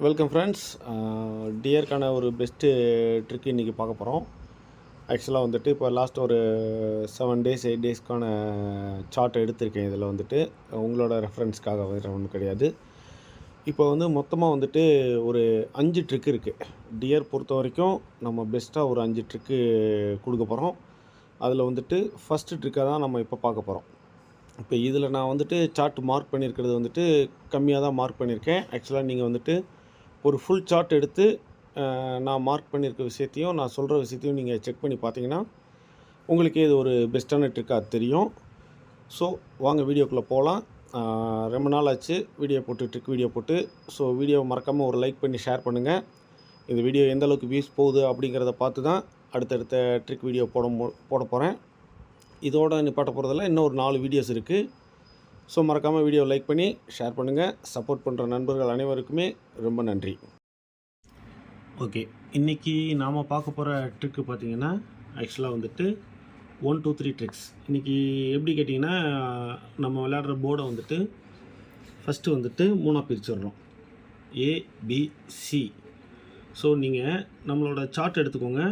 Welcome friends. டியருக்கான ஒரு best trick இன்றைக்கி பார்க்க போகிறோம். ஆக்சுவலாக வந்துட்டு இப்போ லாஸ்ட் ஒரு 7 டேஸ் 8 டேஸ்க்கான சார்ட் எடுத்திருக்கேன். இதில் வந்துட்டு உங்களோட ரெஃபரன்ஸ்க்காக வேறு ஒன்றும் கிடையாது. இப்போ வந்து மொத்தமாக வந்துட்டு ஒரு 5 ட்ரிக் இருக்குது. டியர் பொறுத்த வரைக்கும் நம்ம பெஸ்ட்டாக ஒரு 5 ட்ரிக்கு கொடுக்க போகிறோம். அதில் வந்துட்டு ஃபஸ்ட்டு ட்ரிக்காக தான் நம்ம இப்போ பார்க்க போகிறோம். இப்போ இதில் நான் வந்துட்டு சார்ட் மார்க் பண்ணியிருக்கிறது வந்துட்டு கம்மியாக தான் மார்க் பண்ணியிருக்கேன். ஆக்சுவலாக நீங்கள் வந்துட்டு ஒரு ஃபுல் சார்ட் எடுத்து நான் மார்க் பண்ணியிருக்க விஷயத்தையும் நான் சொல்கிற விஷயத்தையும் நீங்கள் செக் பண்ணி பார்த்தீங்கன்னா உங்களுக்கே இது ஒரு பெஸ்ட்டான ட்ரிக்காக தெரியும். ஸோ வாங்க வீடியோக்குள்ளே போகலாம். ரொம்ப நாள் ஆச்சு வீடியோ போட்டு ட்ரிக் வீடியோ போட்டு. ஸோ வீடியோ மறக்காமல் ஒரு லைக் பண்ணி ஷேர் பண்ணுங்கள். இந்த வீடியோ எந்த அளவுக்கு வியூஸ் போகுது அப்படிங்கிறத பார்த்து தான் அடுத்தடுத்த ட்ரிக் வீடியோ போட போகிறேன். இதோட நிப்பாட்ட போகிறதில்ல, இன்னும் ஒரு 4 வீடியோஸ் இருக்குது. ஸோ மறக்காமல் வீடியோ லைக் பண்ணி ஷேர் பண்ணுங்கள். சப்போர்ட் பண்ணுற நண்பர்கள் அனைவருக்குமே ரொம்ப நன்றி. ஓகே, இன்றைக்கி நாம் பார்க்க போகிற ட்ரிக்கு பார்த்திங்கன்னா ஆக்சுவலாக வந்துட்டு 1 2 3 ட்ரிக்ஸ். இன்றைக்கி எப்படி கேட்டிங்கன்னா நம்ம விளையாடுற போர்டை வந்துட்டு ஃபஸ்ட்டு வந்துட்டு 3ஆக பிரிச்சுடுறோம். ஏபிசி. ஸோ நீங்கள் நம்மளோட சார்ட் எடுத்துக்கோங்க.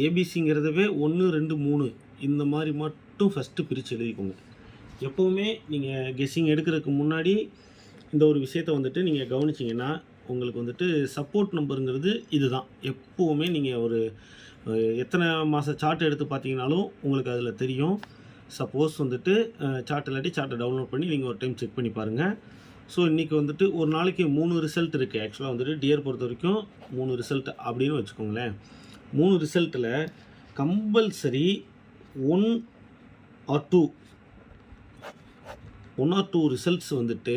ஏபிசிங்கிறதவே 1 2 3 இந்த மாதிரி மட்டும் ஃபஸ்ட்டு பிரித்து எழுதிக்கோங்க. எப்போவுமே நீங்கள் கெஸ்ஸிங் எடுக்கிறதுக்கு முன்னாடி இந்த ஒரு விஷயத்தை வந்துட்டு நீங்கள் கவனிச்சிங்கன்னா உங்களுக்கு வந்துட்டு சப்போர்ட் நம்பருங்கிறது இது தான். எப்போவுமே நீங்கள் ஒரு எத்தனை மாத சார்ட் எடுத்து பார்த்தீங்கனாலும் உங்களுக்கு அதில் தெரியும். சப்போஸ் வந்துட்டு சார்ட் இல்லாட்டி சார்ட்டை டவுன்லோட் பண்ணி நீங்கள் ஒரு டைம் செக் பண்ணி பாருங்கள். ஸோ இன்றைக்கி வந்துட்டு ஒரு நாளைக்கு 3 ரிசல்ட் இருக்குது. ஆக்சுவலாக வந்துட்டு டியர் பொறுத்த வரைக்கும் 3 ரிசல்ட் அப்படின்னு வச்சுக்கோங்களேன். 3 ரிசல்ட்டில் கம்பல்சரி 1 or 2 ரிசல்ட்ஸ் வந்துட்டு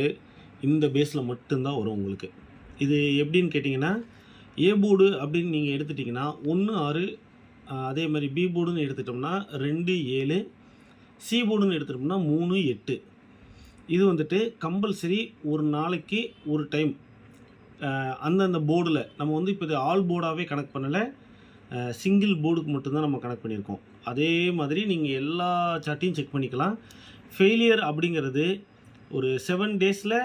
இந்த பேஸில் மட்டும்தான் வரும் உங்களுக்கு. இது எப்படின்னு கேட்டிங்கன்னா ஏ போர்டு அப்படின்னு நீங்கள் எடுத்துட்டிங்கன்னா 1 6, அதே மாதிரி பி போர்டுன்னு எடுத்துட்டோம்னா 2 7, சி போர்டுன்னு எடுத்துட்டோம்னா 3 8. இது வந்துட்டு கம்பல்சரி ஒரு நாளைக்கு ஒரு டைம் அந்தந்த போர்டில் நம்ம வந்து இப்போ இது ஆல் போர்டாகவே கனெக்ட் பண்ணலை, சிங்கிள் போர்டுக்கு மட்டும்தான் நம்ம கனெக்ட் பண்ணியிருக்கோம். அதே மாதிரி நீங்கள் எல்லா சார்ட்டையும் செக் பண்ணிக்கலாம். ஃபெயிலியர் அப்படிங்கிறது ஒரு 7 டேஸில்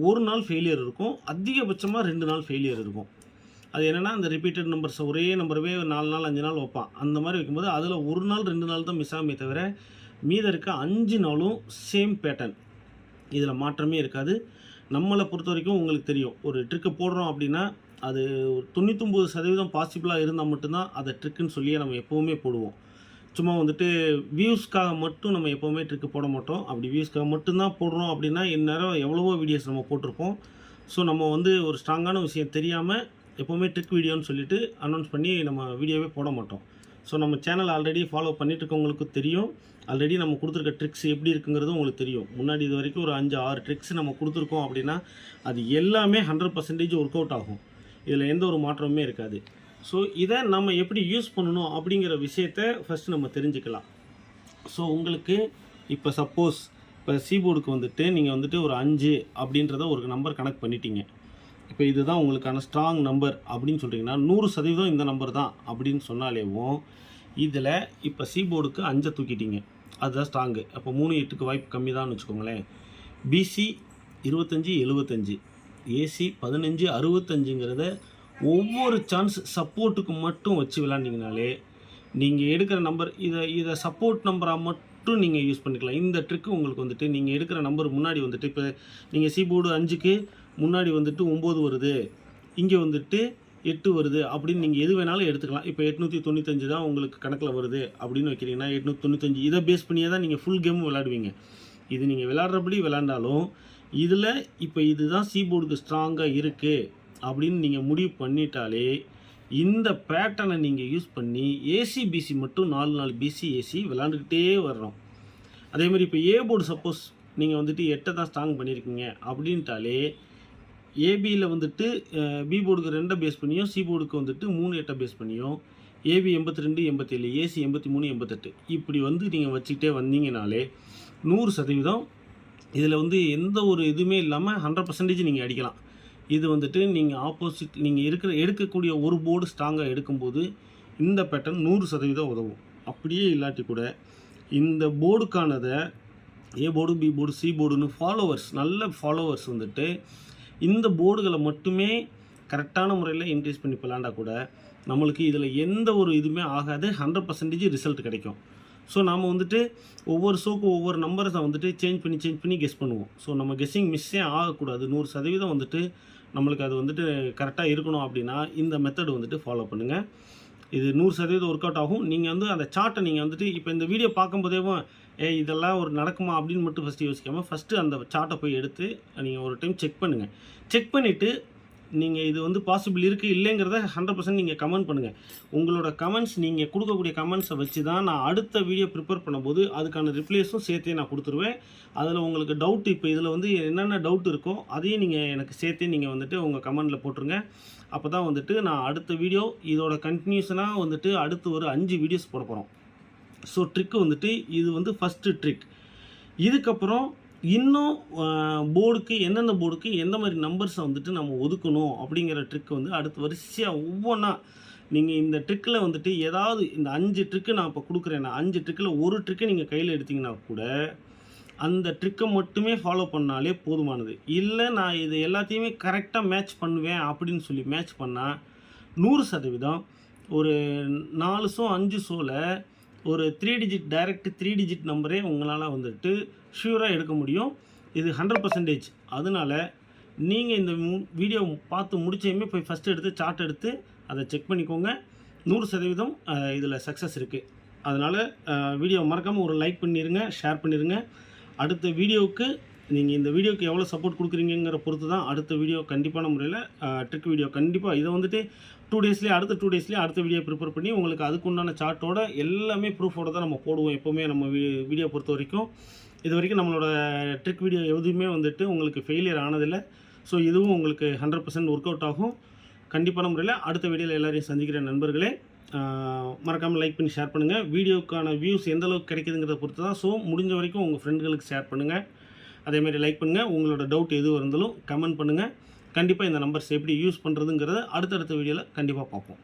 ஒரு நாள் ஃபெயிலியர் இருக்கும், அதிகபட்சமாக 2 நாள் ஃபெயிலியர் இருக்கும். அது என்னென்னா அந்த ரிப்பீட்டட் நம்பர்ஸ் ஒரே நம்பரவே 4 நாள் 5 நாள் வைப்பான். அந்த மாதிரி வைக்கும்போது அதில் ஒரு நாள் 2 நாள் தான் மிஸ் ஆகுமே தவிர மீதம் இருக்க 5 நாளும் சேம் பேட்டர்ன். இதில் மாற்றமே இருக்காது. நம்மளை பொறுத்த வரைக்கும் உங்களுக்கு தெரியும், ஒரு ட்ரிக்கை போடுறோம் அப்படின்னா அது 99% பாசிபிளாக இருந்தால் மட்டும்தான் அதை ட்ரிக்குன்னு சொல்லியே நம்ம எப்போவுமே போடுவோம். சும்மா வந்துட்டு வியூஸ்க்காக மட்டும் நம்ம எப்போவுமே ட்ரிக்கு போட மாட்டோம். அப்படி வியூஸ்க்காக மட்டும்தான் போடுறோம் அப்படின்னா இந்நேரம் எவ்வளவோ வீடியோஸ் நம்ம போட்டிருப்போம். ஸோ நம்ம வந்து ஒரு ஸ்ட்ராங்கான விஷயம் தெரியாமல் எப்போவுமே ட்ரிக் வீடியோன்னு சொல்லிட்டு அனௌன்ஸ் பண்ணி நம்ம வீடியோவே போட மாட்டோம். ஸோ நம்ம சேனல் ஆல்ரெடி ஃபாலோ பண்ணிட்டு இருக்கவங்களுக்கு தெரியும். ஆல்ரெடி நம்ம கொடுத்துருக்க ட்ரிக்ஸ் எப்படி இருக்குங்கிறதும் உங்களுக்கு தெரியும். முன்னாடி இது வரைக்கும் ஒரு 5 6 ட்ரிக்ஸ் நம்ம கொடுத்துருக்கோம் அப்படின்னா அது எல்லாமே 100% ஒர்க் அவுட் ஆகும். இதில் எந்த ஒரு மாற்றமுமே இருக்காது. ஸோ இதை நம்ம எப்படி யூஸ் பண்ணணும் அப்படிங்கிற விஷயத்தை ஃபஸ்ட்டு நம்ம தெரிஞ்சுக்கலாம். ஸோ உங்களுக்கு இப்போ சப்போஸ் இப்போ சீபோர்டுக்கு வந்துட்டு நீங்கள் வந்துட்டு ஒரு 5 அப்படின்றத ஒரு நம்பர் கனெக்ட் பண்ணிட்டீங்க. இப்போ இதுதான் உங்களுக்கான ஸ்ட்ராங் நம்பர் அப்படின்னு சொல்கிறீங்கன்னா 100% இந்த நம்பர் தான் அப்படின்னு சொன்னாலேவும் இதில் இப்போ சீபோர்டுக்கு 5 தூக்கிட்டீங்க, அதுதான் ஸ்ட்ராங்கு. அப்போ 3 8க்கு வாய்ப்பு கம்மி தான் வச்சுக்கோங்களேன். பிசி 25 75, ஏசி 15 65ங்கிறத ஒவ்வொரு சான்ஸ் சப்போர்ட்டுக்கு மட்டும் வச்சு விளாண்டிங்கனாலே நீங்கள் எடுக்கிற நம்பர் இதை சப்போர்ட் நம்பராக மட்டும் நீங்கள் யூஸ் பண்ணிக்கலாம். இந்த ட்ரிக்கு உங்களுக்கு வந்துட்டு நீங்கள் எடுக்கிற நம்பர் முன்னாடி வந்துட்டு இப்போ நீங்கள் சீபோர்டு 5க்கு முன்னாடி வந்துட்டு 9 வருது, இங்கே வந்துட்டு 8 வருது அப்படின்னு நீங்கள் எது வேணாலும் எடுத்துக்கலாம். இப்போ 895 தான் உங்களுக்கு கணக்கில் வருது அப்படின்னு வைக்கிறீங்கன்னா 895 இதை பேஸ் பண்ணியே தான் நீங்கள் ஃபுல் கேமும் விளாடுவீங்க. இது நீங்கள் விளாட்றபடி விளாண்டாலும் இதில் இப்போ இதுதான் சீபோர்டுக்கு ஸ்ட்ராங்காக இருக்குது அப்படின்னு நீங்கள் முடிவு பண்ணிட்டாலே இந்த பேட்டர்னை நீங்கள் யூஸ் பண்ணி ஏசி பிசி மட்டும் 4 பிசி ஏசி விளாண்டுக்கிட்டே வர்றோம். அதேமாதிரி இப்போ ஏ போர்டு சப்போஸ் நீங்கள் வந்துட்டு 8 தான் ஸ்ட்ராங் பண்ணியிருக்கீங்க அப்படின்ட்டாலே ஏபியில் வந்துட்டு பி போர்டுக்கு 2 பேஸ் பண்ணியும் சி போர்டுக்கு வந்துட்டு 3 8 பேஸ் பண்ணியும் ஏபி 82 87 ஏசி 83 88 இப்படி வந்து நீங்கள் வச்சுக்கிட்டே வந்தீங்கனாலே 100% இதில் வந்து எந்த ஒரு இதுவுமே இல்லாமல் 100% நீங்கள் அடிக்கலாம். இது வந்துட்டு நீங்கள் ஆப்போசிட் நீங்கள் எடுக்கக்கூடிய ஒரு போர்டு ஸ்ட்ராங்காக எடுக்கும்போது இந்த பேட்டர்ன் 100% உதவும். அப்படியே இல்லாட்டி கூட இந்த போர்டுக்கானதை A board B board C போர்டுன்னு நல்ல ஃபாலோவர்ஸ் வந்துட்டு இந்த போர்டுகளை மட்டுமே கரெக்டான முறையில் இன்க்ரீஸ் பண்ணி விளாண்டா கூட நம்மளுக்கு இதில் எந்த ஒரு இதுவுமே ஆகாது, 100% ரிசல்ட் கிடைக்கும். ஸோ நாம் வந்துட்டு ஒவ்வொரு ஷோக்கும் ஒவ்வொரு நம்பர்ஸை வந்துட்டு சேஞ்ச் பண்ணி கெஸ் பண்ணுவோம். ஸோ நம்ம கெஸ்ஸிங் மிஸ்ஸே ஆகக்கூடாது. 100% வந்துட்டு நம்மளுக்கு அது வந்துட்டு கரெக்டாக இருக்கணும் அப்படின்னா இந்த மெத்தட் வந்துட்டு ஃபாலோ பண்ணுங்கள். இது 100% ஒர்க் அவுட் ஆகும். நீங்கள் வந்து அந்த சார்ட்டை நீங்கள் வந்துட்டு இப்போ இந்த வீடியோ பார்க்கும்போதேவும் இதெல்லாம் ஒரு நடக்குமா அப்படின்னு மட்டும் ஃபஸ்ட்டு யோசிக்காமல் ஃபஸ்ட்டு அந்த சார்ட்டை போய் எடுத்து நீங்கள் ஒரு டைம் செக் பண்ணுங்கள். செக் பண்ணிவிட்டு நீங்கள் இது வந்து பாசிபிள் இருக்குது இல்லைங்கிறத 100% நீங்கள் கமெண்ட் பண்ணுங்கள். உங்களோட கமெண்ட்ஸ் நீங்கள் கொடுக்கக்கூடிய கமெண்ட்ஸை வச்சு தான் நான் அடுத்த வீடியோ ப்ரிப்பேர் பண்ணும்போது அதுக்கான ரிப்ளைஸும் சேர்த்தே நான் கொடுத்துருவேன். அதில் உங்களுக்கு டவுட் இப்போ இதில் வந்து என்னென்ன டவுட் இருக்கோ அதையும் நீங்கள் எனக்கு சேர்த்தே நீங்கள் வந்துட்டு உங்கள் கமெண்டில் போட்டுருங்க. அப்போ தான் வந்துட்டு நான் அடுத்த வீடியோ இதோட கண்டினியூஷனாக வந்துட்டு அடுத்து ஒரு 5 வீடியோஸ் போட போகிறோம். ஸோ ட்ரிக்கு வந்துட்டு இது வந்து ஃபஸ்ட்டு ட்ரிக். இதுக்கப்புறம் இன்னும் போர்டுக்கு எந்தெந்த போர்டுக்கு எந்த மாதிரி நம்பர்ஸை வந்துட்டு நம்ம ஒதுக்கணும் அப்படிங்கிற ட்ரிக் வந்து அடுத்து வரிசையாக ஒவ்வொன்றா நீங்கள் இந்த ட்ரிக்கில் வந்துட்டு ஏதாவது இந்த 5 ட்ரிக்கு நான் இப்போ கொடுக்குறேன்னா 5 ட்ரிக்கில் ஒரு ட்ரிக்கை நீங்கள் கையில் எடுத்திங்கன்னா கூட அந்த ட்ரிக்கை மட்டுமே ஃபாலோ பண்ணாலே போதுமானது. இல்லை நான் இது எல்லாத்தையுமே கரெக்டாக மேட்ச் பண்ணுவேன் அப்படின்னு சொல்லி மேட்ச் பண்ணால் 100% ஒரு 4 ஷோ 5 ஷோவில் ஒரு 3 டிஜிட் டைரக்ட் 3 டிஜிட் நம்பரே உங்களால் வந்துட்டு ஷூராக எடுக்க முடியும். இது 100%. அதனால் நீங்கள் இந்த வீடியோ பார்த்து முடிச்சையுமே போய் ஃபஸ்ட்டு எடுத்து சார்ட் எடுத்து அதை செக் பண்ணிக்கோங்க. 100% இதில் சக்ஸஸ் இருக்குது. அதனால் வீடியோ மறக்காமல் ஒரு லைக் பண்ணிடுங்க, ஷேர் பண்ணிடுங்க. அடுத்த வீடியோவுக்கு நீங்கள் இந்த வீடியோக்கு எவ்வளோ சப்போர்ட் கொடுக்குறீங்கிற பொறுத்து தான் அடுத்த வீடியோ கண்டிப்பான முறையில் ட்ரிக் வீடியோ கண்டிப்பாக இதை வந்துட்டு 2 டேஸ்லேயே அடுத்த வீடியோ ப்ரிப்பேர் பண்ணி உங்களுக்கு அதுக்குண்டான சார்ட்டோட எல்லாமே ப்ரூஃபோடு தான் நம்ம போடுவோம். எப்போவுமே நம்ம வீடியோ பொறுத்த வரைக்கும் இது வரைக்கும் நம்மளோட ட்ரிக் வீடியோ எதுவுமே வந்துட்டு உங்களுக்கு ஃபெயிலியர் ஆனதில்லை. ஸோ இதுவும் உங்களுக்கு 100% ஒர்க் அவுட் ஆகும். கண்டிப்பான முறையில் அடுத்த வீடியோவில் எல்லோரையும் சந்திக்கிற நண்பர்களே, மறக்காமல் லைக் பண்ணி ஷேர் பண்ணுங்கள். வீடியோக்கான வியூஸ் எந்த அளவுக்கு கிடைக்குதுங்கிறத பொறுத்து தான். ஸோ முடிஞ்ச வரைக்கும் உங்கள் ஃப்ரெண்டுகளுக்கு ஷேர் பண்ணுங்கள். அதேமாதிரி லைக் பண்ணுங்கள். உங்களோட டவுட் எது இருந்தாலும் கமெண்ட் பண்ணுங்கள். கண்டிப்பாக இந்த நம்பர்ஸ் எப்படி யூஸ் பண்ணுறதுங்கிறத அடுத்தடுத்த வீடியோவில் கண்டிப்பாக பார்ப்போம்.